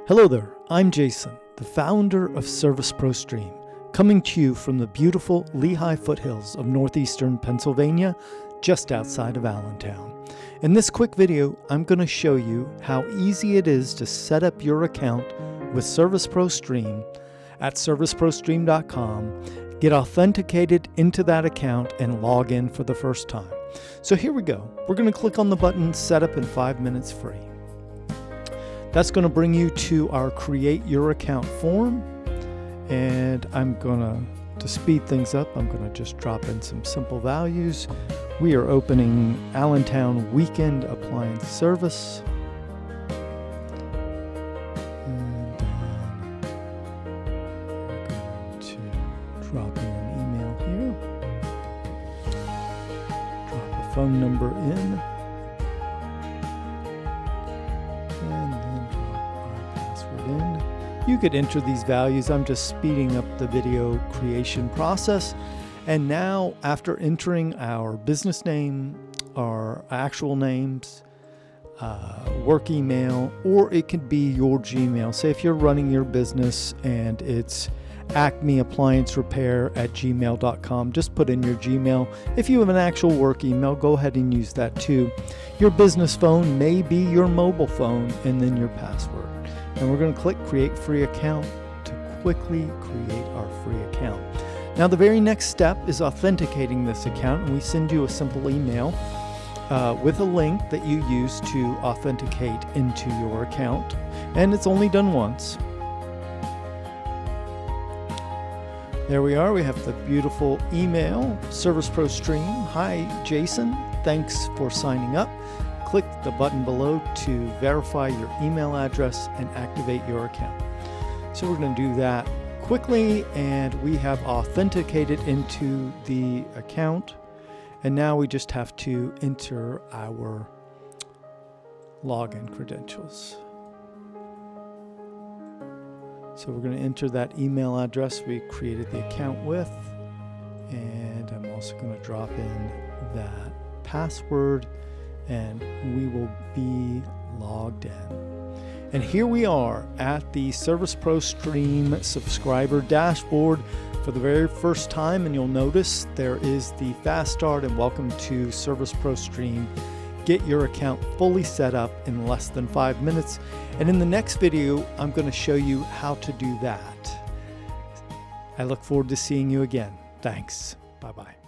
Hello there, I'm Jason, the founder of ServiceProStream, coming to you from the beautiful Lehigh foothills of northeastern Pennsylvania, just outside of Allentown. In this quick video, I'm going to show you how easy it is to set up your account with ServiceProStream at ServiceProStream.com, get authenticated into that account, and log in for the first time. So here we go. We're going to click on the button Set Up in 5 minutes free. That's going to bring you to our Create Your Account form, and I'm going to speed things up, I'm going to just drop in some simple values. We are opening Allentown Weekend Appliance Service. And then we're going to drop in an email here. Drop a phone number in. You could enter these values. I'm just speeding up the video creation process. And now, after entering our business name, our actual names, work email, or it could be your Gmail. Say if you're running your business and it's acmeappliancerepair@gmail.com, just put in your Gmail. If you have an actual work email, go ahead and use that too. Your business phone may be your mobile phone, and then your password. And we're going to click Create Free Account to quickly create our free account. Now the very next step is authenticating this account, and we send you a simple email with a link that you use to authenticate into your account, and it's only done once. There we are. We have the beautiful email, ServiceProStream. Hi, Jason. Thanks for signing up. Click the button below to verify your email address and activate your account. So we're going to do that quickly, and we have authenticated into the account, and now we just have to enter our login credentials. So we're going to enter that email address we created the account with, and I'm also going to drop in that password, and we will be logged in. And here we are at the ServiceProStream subscriber dashboard for the very first time, and you'll notice there is the Fast Start and Welcome to ServiceProStream. Get your account fully set up in less than 5 minutes. And in the next video, I'm going to show you how to do that. I look forward to seeing you again. Thanks. Bye-bye.